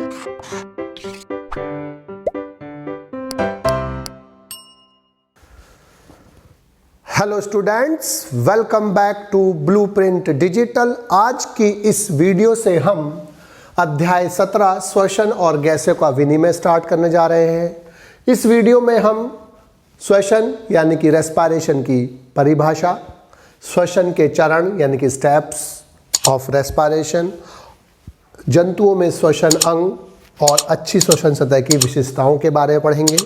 Hello students, welcome back to Blueprint Digital. आज की इस वीडियो से हम अध्याय 17 श्वसन और गैसों का विनिमय स्टार्ट करने जा रहे हैं। इस वीडियो में हम श्वसन यानी कि रेस्पिरेशन की परिभाषा, श्वसन के चरण यानी कि स्टेप्स ऑफ रेस्पिरेशन, जंतुओं में श्वसन अंग और अच्छी श्वसन सतह की विशेषताओं के बारे में पढ़ेंगे।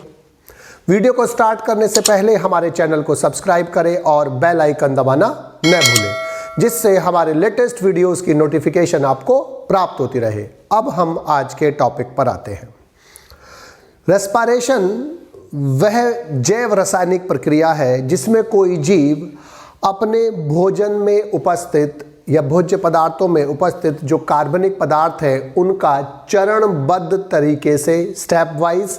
वीडियो को स्टार्ट करने से पहले हमारे चैनल को सब्सक्राइब करें और बेल आइकन दबाना न भूलें, जिससे हमारे लेटेस्ट वीडियोस की नोटिफिकेशन आपको प्राप्त होती रहे। अब हम आज के टॉपिक पर आते हैं। रेस्पिरेशन वह जैव रासायनिक प्रक्रिया है जिसमें कोई जीव अपने भोजन में उपस्थित या भोज्य पदार्थों में उपस्थित जो कार्बनिक पदार्थ है उनका चरणबद्ध तरीके से स्टेप वाइज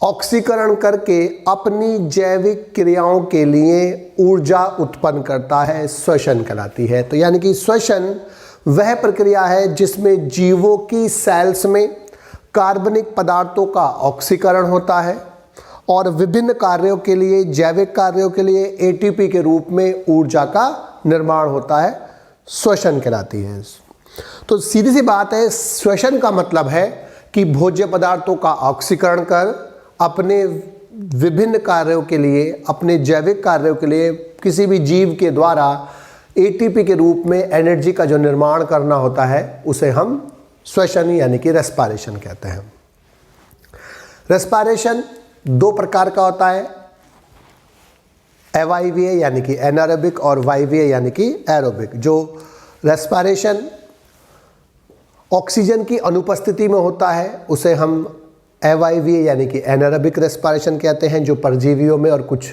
ऑक्सीकरण करके अपनी जैविक क्रियाओं के लिए ऊर्जा उत्पन्न करता है, श्वसन कहलाती है। तो यानी कि श्वसन वह प्रक्रिया है जिसमें जीवों की सेल्स में कार्बनिक पदार्थों का ऑक्सीकरण होता है और विभिन्न कार्यों के लिए, जैविक कार्यों के लिए एटीपी के रूप में ऊर्जा का निर्माण होता है, श्वसन कहलाती है। तो सीधी सी बात है, श्वसन का मतलब है कि भोज्य पदार्थों का ऑक्सीकरण कर अपने विभिन्न कार्यों के लिए, अपने जैविक कार्यों के लिए किसी भी जीव के द्वारा एटीपी के रूप में एनर्जी का जो निर्माण करना होता है उसे हम श्वसन यानी कि रेस्पिरेशन कहते हैं। रेस्पिरेशन दो प्रकार का होता है, एवाईवीए यानी कि एनारोबिक और वाईवीए यानी कि एरोबिक। जो रेस्पिरेशन ऑक्सीजन की अनुपस्थिति में होता है उसे हम एवाईवीए यानी कि एनारोबिक रेस्पिरेशन कहते हैं, जो परजीवियों में और कुछ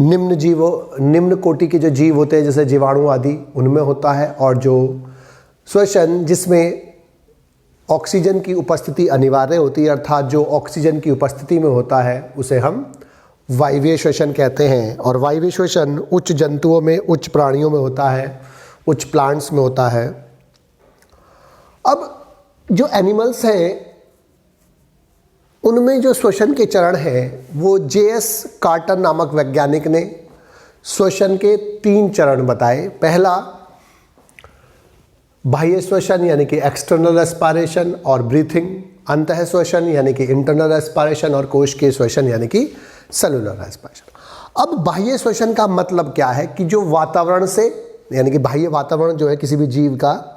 निम्न कोटि के जो जीव होते हैं जैसे जीवाणु आदि उनमें होता है। और जो श्वसन जिसमें ऑक्सीजन की उपस्थिति अनिवार्य होती है, अर्थात जो ऑक्सीजन की उपस्थिति में होता है उसे हम वायवीय श्वसन कहते हैं। और वायवीय श्वसन उच्च जंतुओं में, उच्च प्राणियों में होता है, उच्च प्लांट्स में होता है। अब जो एनिमल्स हैं उनमें जो श्वसन के चरण हैं वो जेएस कार्टर नामक वैज्ञानिक ने श्वसन के 3 चरण बताए। पहला बाह्य श्वसन यानी कि एक्सटर्नल रेस्पिरेशन और ब्रीथिंग, अंतः श्वसन यानी कि इंटरनल रेस्पिरेशन और कोशिकीय श्वसन यानी कि सेलुलर रेस्पिरेशन। अब बाह्य श्वसन का मतलब क्या है कि जो वातावरण से, यानी कि बाह्य वातावरण जो है किसी भी जीव का,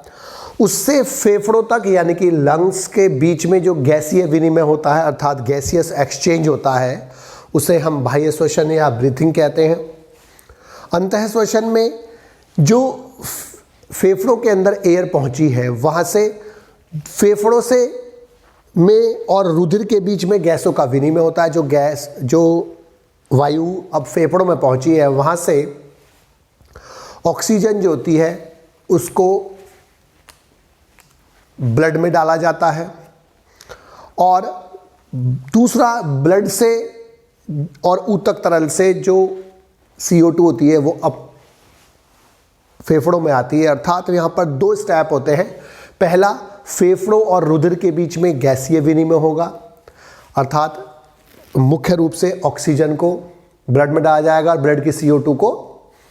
उससे फेफड़ों तक यानी कि लंग्स के बीच में जो गैसीय विनिमय होता है, अर्थात गैसियस एक्सचेंज होता है, उसे हम बाह्य श्वसन या ब्रीथिंग कहते हैं। अंतः श्वसन में जो फेफड़ों के अंदर एयर पहुंची है वहाँ से फेफड़ों से में और रुधिर के बीच में गैसों का विनिमय होता है। जो गैस, जो वायु अब फेफड़ों में पहुंची है वहाँ से ऑक्सीजन जो होती है उसको ब्लड में डाला जाता है और दूसरा ब्लड से और ऊतक तरल से जो CO2 होती है वो अब फेफड़ों में आती है। अर्थात यहाँ पर 2 स्टेप होते हैं। पहला, फेफड़ों और रुधिर के बीच में गैसीय विनिमय होगा, अर्थात मुख्य रूप से ऑक्सीजन को ब्लड में डाला जाएगा और ब्लड की CO2 को,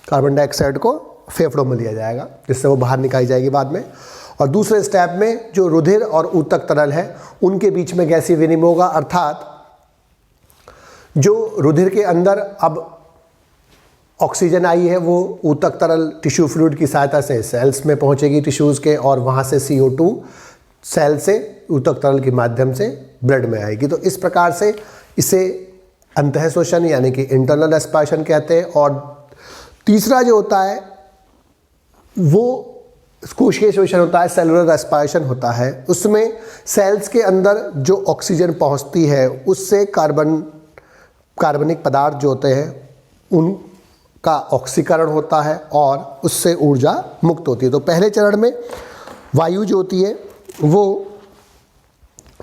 कार्बन डाइऑक्साइड को फेफड़ों में लिया जाएगा, जिससे वो बाहर निकाली जाएगी बाद में। और दूसरे स्टेप में जो रुधिर और ऊतक तरल है उनके बीच में गैसीय विनिमय होगा, अर्थात जो रुधिर के अंदर अब ऑक्सीजन आई है वो ऊतक तरल टिश्यू फ्लूइड की सहायता से सेल्स में पहुंचेगी, टिश्यूज़ के, और वहाँ से CO2 सेल से ऊतक तरल के माध्यम से ब्लड में आएगी। तो इस प्रकार से इसे अंतः श्वसन यानी कि इंटरनल रेस्पिरेशन कहते हैं। और तीसरा जो होता है वो कोशिकीय श्वसन होता है, सेलुलर रेस्पिरेशन होता है। उसमें सेल्स के अंदर जो ऑक्सीजन पहुंचती है उससे कार्बनिक पदार्थ जो होते हैं उनका ऑक्सीकरण होता है और उससे ऊर्जा मुक्त होती है। तो पहले चरण में वायु जो होती है वो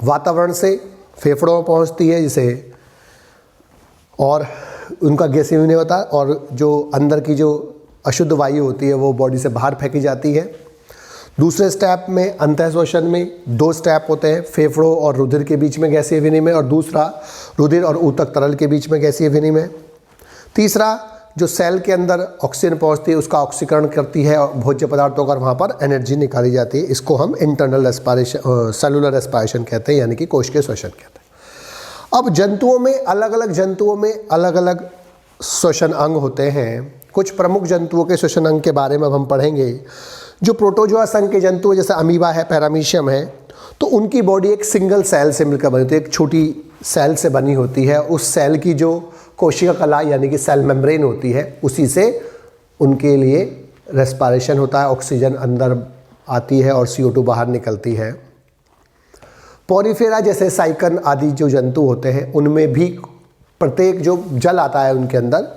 वातावरण से फेफड़ों में पहुंचती है जिसे, और उनका गैसीय विनिमय होता है, और जो अंदर की जो अशुद्ध वायु होती है वो बॉडी से बाहर फेंकी जाती है। दूसरे स्टेप में अंतःश्वसन में 2 स्टेप होते हैं, फेफड़ों और रुधिर के बीच में गैसीय विनिमय, और दूसरा रुधिर और ऊतक तरल के बीच में गैसीय विनिमय। तीसरा जो सेल के अंदर ऑक्सीजन पहुंचती है उसका ऑक्सीकरण करती है और भोज्य पदार्थों का वहाँ पर एनर्जी निकाली जाती है। इसको हम इंटरनल रेस्पिरेशन, सेलुलर रेस्पिरेशन कहते हैं, यानी कि कोशिकीय श्वसन कहते हैं। अब जंतुओं में अलग अलग श्वसन अंग होते हैं। कुछ प्रमुख जंतुओं के श्वसन अंग के बारे में अब हम पढ़ेंगे। जो प्रोटोजोआ संघ के जंतु जैसे अमीबा है, पैरामीशियम है, तो उनकी बॉडी एक सिंगल सेल से मिलकर बनी होती है, एक छोटी सेल से बनी होती है। उस सेल की जो कोशिका कला यानी कि सेल मेम्ब्रेन होती है, उसी से उनके लिए रेस्पिरेशन होता है, ऑक्सीजन अंदर आती है और CO2 बाहर निकलती है। पॉरीफेरा जैसे साइकन आदि जो जंतु होते हैं, उनमें भी प्रत्येक जो जल आता है उनके अंदर,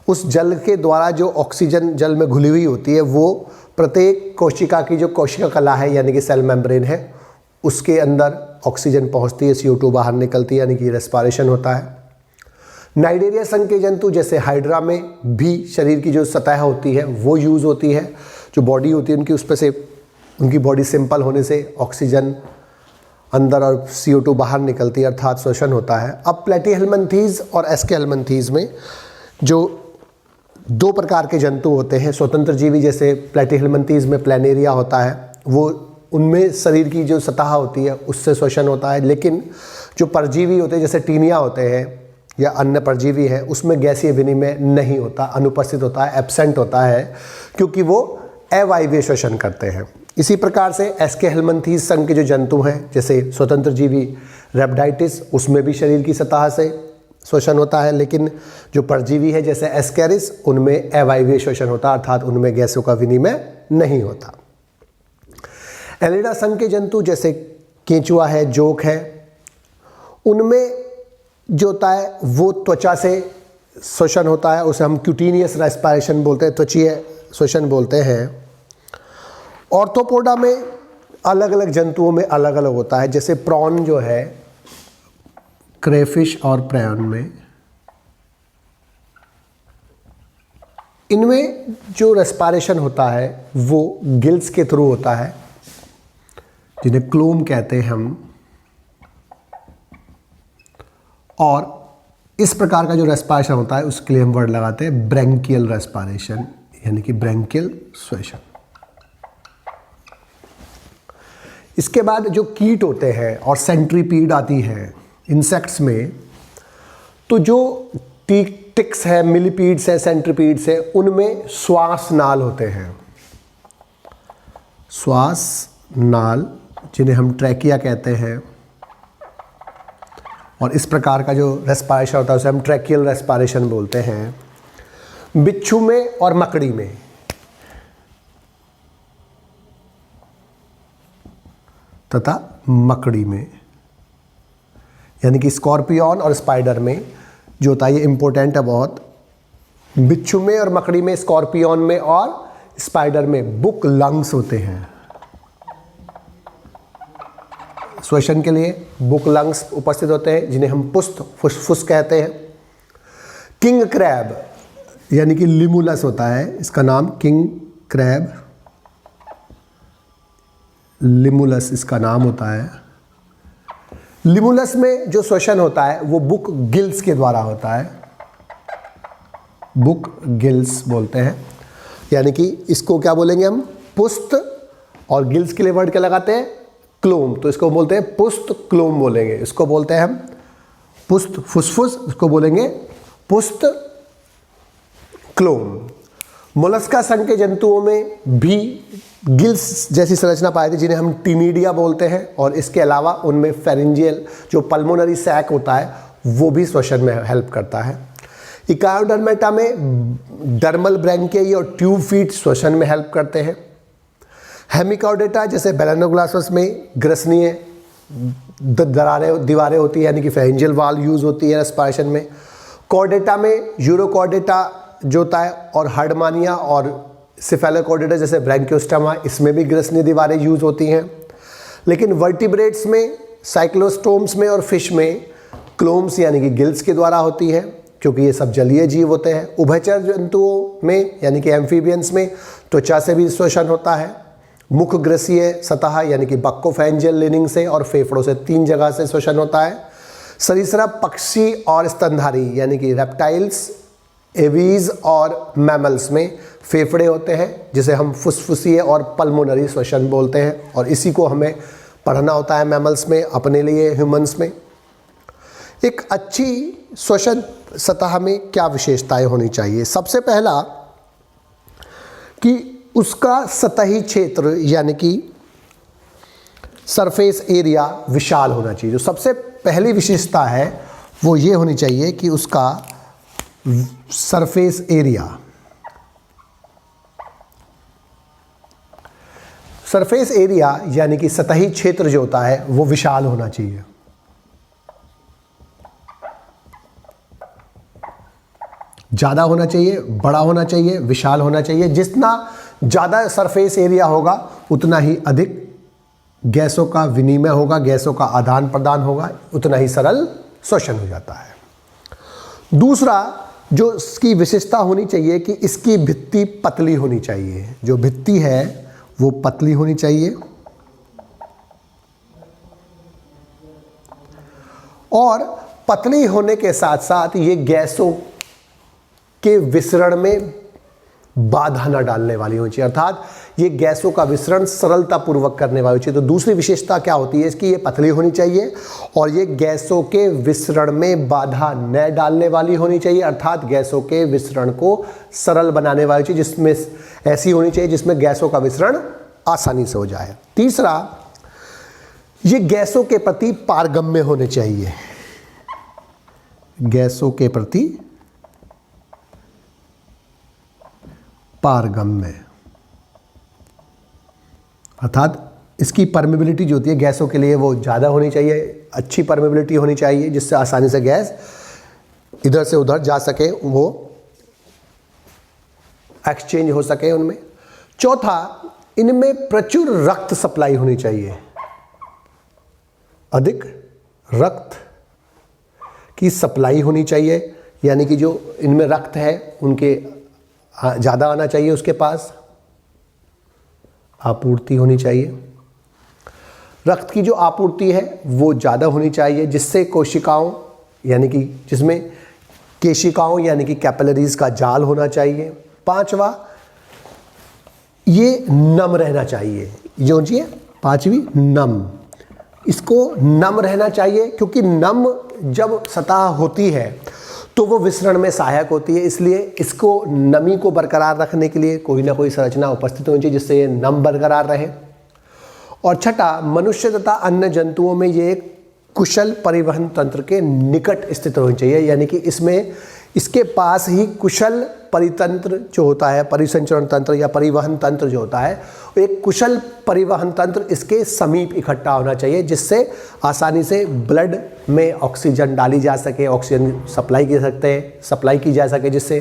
उस जल के द्वारा जो ऑक्सीजन जल में घुली हुई होती है, वो प्रत्येक कोशिका की जो कोशिका कला है यानी कि सेल मेम्ब्रेन है, उसके अंदर ऑक्सीजन पहुंचती है, CO2 बाहर निकलती है, यानी कि रेस्पिरेशन होता है। नाइडेरिया संघ के जंतु जैसे हाइड्रा में भी शरीर की जो सतह होती है वो यूज़ होती है, जो बॉडी होती है उनकी, उस पर से उनकी बॉडी सिंपल होने से ऑक्सीजन अंदर और CO2 बाहर निकलती है, अर्थात श्वसन होता है। अब प्लेटीहेल्मिन्थीज़ और एस्केहेल्मिन्थीज़ में जो 2 प्रकार के जंतु होते हैं, स्वतंत्र जीवी जैसे प्लेटीहेल्मिन्थीज़ में प्लेनेरिया होता है, वो उनमें शरीर की जो सतह होती है उससे श्वसन होता है। लेकिन जो परजीवी होते हैं जैसे टीनिया होते हैं या अन्य परजीवी हैं, उसमें गैसीय विनिमय नहीं होता, अनुपस्थित होता है, एब्सेंट होता है, क्योंकि वो अवायवीय श्वसन करते हैं। इसी प्रकार से एस्केहेल्मिन्थीज़ संघ के जो जंतु हैं जैसे स्वतंत्र जीवी रेप्टाइटिस, उसमें भी शरीर की सतह से श्वसन होता है। लेकिन जो परजीवी है जैसे एस्केरिस, उनमें अवायवीय श्वसन होता है, अर्थात उनमें गैसों का विनिमय नहीं होता। एलिडा संघ के जंतु जैसे केंचुआ है, जोंक है, उनमें जो होता है वो त्वचा से श्वसन होता है, उसे हम क्यूटेनियस रेस्पिरेशन बोलते हैं, त्वचीय श्वसन बोलते हैं। ऑर्थोपोडा में अलग अलग जंतुओं में अलग अलग होता है, जैसे प्रॉन जो है, क्रेफिश और प्रॉन में, इनमें जो रेस्पिरेशन होता है वो गिल्स के थ्रू होता है, जिन्हें क्लोम कहते हैं हम। और इस प्रकार का जो रेस्पिरेशन होता है उसके लिए हम वर्ड लगाते हैं ब्रैंकियल रेस्पिरेशन, यानी कि ब्रैंकियल श्वसन। इसके बाद जो कीट होते हैं और सेंट्रीपीड आती है इंसेक्ट्स में, तो जो टिक्स है, मिलीपीड्स है, सेंट्रीपीड्स है, उनमें श्वास नाल होते हैं, श्वास नाल, जिन्हें हम ट्रैकिया कहते हैं। और इस प्रकार का जो रेस्पिरेशन होता है उसे हम ट्रैकियल रेस्पिरेशन बोलते हैं। बिच्छू में और मकड़ी में, तथा मकड़ी में, यानी कि स्कॉर्पियन और स्पाइडर में जो होता है, ये इंपॉर्टेंट है बहुत। बिच्छू में और मकड़ी में, स्कॉर्पियन में और स्पाइडर में बुक लंग्स होते हैं। श्वसन के लिए बुक लंग्स उपस्थित होते हैं, जिन्हें हम पुष्ट फुसफुस कहते हैं। किंग क्रैब यानी कि लिमुलस होता है, इसका नाम किंग क्रैब, लिमुलस इसका नाम होता है। लिमुलस में जो श्वसन होता है वो बुक गिल्स के द्वारा होता है, बुक गिल्स बोलते हैं, यानी कि इसको क्या बोलेंगे हम, पुष्ट, और गिल्स के लिए वर्ड क्या लगाते हैं, क्लोम, तो इसको बोलते हैं पुष्ट क्लोम बोलेंगे। इसको बोलते हैं हम पुष्ट फुसफुस, इसको बोलेंगे पुष्ट क्लोम। मोलस्का संघ के जंतुओं में भी गिल्स जैसी संरचना पाई थी, जिन्हें हम टिनिडिया बोलते हैं। और इसके अलावा उनमें फेरिंजियल जो पल्मोनरी सैक होता है वो भी श्वसन में हेल्प करता है। इकायोडर्मेटा में डर्मल ब्रैंकियाई और ट्यूब फीट श्वसन में हेल्प करते हैं। हेमिकॉर्डेटा जैसे बेलेनोग्लासस में ग्रसनीय दीवारें होती है, यानी कि फेरिंजियल वाल यूज होती है रेस्पिरेशन में। कॉर्डेटा में यूरोकॉर्डेटा जो होता है, और हार्डमानिया और सिफेलोकॉर्डेटा जैसे ब्रैंकियोस्टोमा, इसमें भी ग्रसनीय दीवारें यूज होती हैं। लेकिन वर्टिब्रेट्स में, साइक्लोस्टोम्स में और फिश में क्लोम्स यानी कि गिल्स के द्वारा होती है, क्योंकि ये सब जलीय जीव होते हैं। उभयचर जंतुओं में यानी कि एम्फीबियंस में त्वचा से भी श्वसन होता है। मुख ग्रसीय सतह यानी कि बक्कोफेंजियल लिनिंग से और फेफड़ों से 3 जगह से श्वसन होता है। सरीसृप, पक्षी और स्तनधारी यानी कि रेप्टाइल्स, एवीज और मैमल्स में फेफड़े होते हैं जिसे हम फुसफुसीय और पल्मोनरी श्वसन बोलते हैं, और इसी को हमें पढ़ना होता है मैमल्स में, अपने लिए ह्यूमंस में। एक अच्छी श्वसन सतह में क्या विशेषताएं होनी चाहिए? सबसे पहला कि उसका सतही क्षेत्र यानी कि सरफेस एरिया विशाल होना चाहिए। जो सबसे पहली विशेषता है वो ये होनी चाहिए कि उसका सरफेस एरिया, सरफेस एरिया यानी कि सतही क्षेत्र जो होता है वो विशाल होना चाहिए। ज़्यादा होना चाहिए, बड़ा होना चाहिए, विशाल होना चाहिए। जितना ज़्यादा सरफेस एरिया होगा उतना ही अधिक गैसों का विनिमय होगा, गैसों का आदान प्रदान होगा, उतना ही सरल श्वसन हो जाता है। दूसरा जो इसकी विशेषता होनी चाहिए कि इसकी भित्ति पतली होनी चाहिए। जो भित्ति है वो पतली होनी चाहिए और पतली होने के साथ साथ ये गैसों के विसरण में बाधा न डालने वाली होनी चाहिए, अर्थात ये गैसों का विसरण सरलतापूर्वक करने वाली चाहिए। तो दूसरी विशेषता क्या होती है इसकी? ये पतली होनी चाहिए और ये गैसों के विसरण में बाधा न डालने वाली होनी चाहिए, अर्थात गैसों के विसरण को सरल बनाने वाली चाहिए, जिसमें ऐसी होनी चाहिए जिसमें गैसों का विसरण आसानी से हो जाए। तीसरा, ये गैसों के प्रति पारगम्य होने चाहिए। गैसों के प्रति पारगम्य अर्थात इसकी परमेबिलिटी जो होती है गैसों के लिए वो ज़्यादा होनी चाहिए, अच्छी परमेबिलिटी होनी चाहिए जिससे आसानी से गैस इधर से उधर जा सके, वो एक्सचेंज हो सके उनमें। चौथा, इनमें प्रचुर रक्त सप्लाई होनी चाहिए, अधिक रक्त की सप्लाई होनी चाहिए, यानी कि जो इनमें रक्त है उनके ज़्यादा आना चाहिए, उसके पास आपूर्ति होनी चाहिए। रक्त की जो आपूर्ति है वो ज़्यादा होनी चाहिए, जिससे कोशिकाओं यानी कि जिसमें केशिकाओं यानी कि कैपिलरीज का जाल होना चाहिए। पांचवा, ये नम रहना चाहिए। जो चाहिए पांचवी, नम। इसको नम रहना चाहिए क्योंकि नम जब सतह होती है तो वो विसरण में सहायक होती है, इसलिए इसको नमी को बरकरार रखने के लिए कोई ना कोई संरचना उपस्थित होनी चाहिए जिससे ये नम बरकरार रहे। और छठा, मनुष्य तथा अन्य जंतुओं में ये एक कुशल परिवहन तंत्र के निकट स्थित होनी चाहिए, यानी कि इसमें इसके पास ही कुशल परितंत्र जो होता है, परिसंचरण तंत्र या परिवहन तंत्र जो होता है, एक कुशल परिवहन तंत्र इसके समीप इकट्ठा होना चाहिए, जिससे आसानी से ब्लड में ऑक्सीजन डाली जा सके, ऑक्सीजन सप्लाई की जा सके जिससे,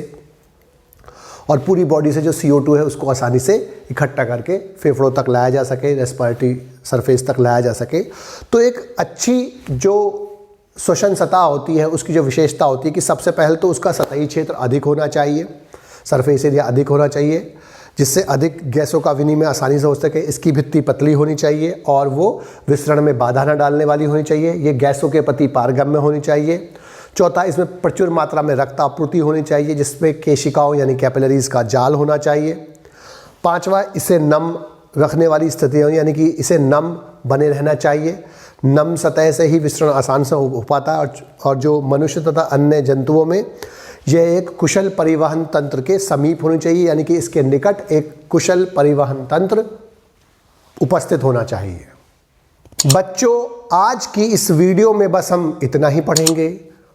और पूरी बॉडी से जो CO2 है उसको आसानी से इकट्ठा करके फेफड़ों तक लाया जा सके, रेस्पिरेटरी सरफेस तक लाया जा सके। तो एक अच्छी जो श्वसन सतह होती है उसकी जो विशेषता होती है कि सबसे पहले तो उसका सतही क्षेत्र अधिक होना चाहिए, सरफेस एरिया अधिक होना चाहिए, जिससे अधिक गैसों का विनिमय आसानी से हो सके। इसकी भित्ति पतली होनी चाहिए और वो विसरण में बाधा न डालने वाली होनी चाहिए। ये गैसों के प्रति पारगम्य होनी चाहिए। चौथा, इसमें प्रचुर मात्रा में रक्त आपूर्ति होनी चाहिए जिसमें केशिकाओं यानी कैपिलरीज का जाल होना चाहिए। पांचवा, इसे नम रखने वाली स्थिति यानी कि इसे नम बने रहना चाहिए। नम सतह से ही विसरण आसान से हो पाता है और जो मनुष्य तथा अन्य जंतुओं में यह एक कुशल परिवहन तंत्र के समीप होनी चाहिए, यानी कि इसके निकट एक कुशल परिवहन तंत्र उपस्थित होना चाहिए। बच्चों, आज की इस वीडियो में बस हम इतना ही पढ़ेंगे।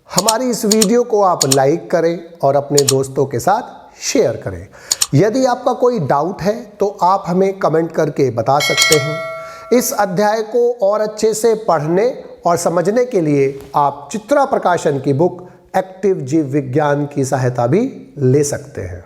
हमारी इस वीडियो को आप लाइक करें और अपने दोस्तों के साथ शेयर करें। यदि आपका कोई डाउट है तो आप हमें कमेंट करके बता सकते हैं। इस अध्याय को और अच्छे से पढ़ने और समझने के लिए आप चित्रा प्रकाशन की बुक एक्टिव जीव विज्ञान की सहायता भी ले सकते हैं।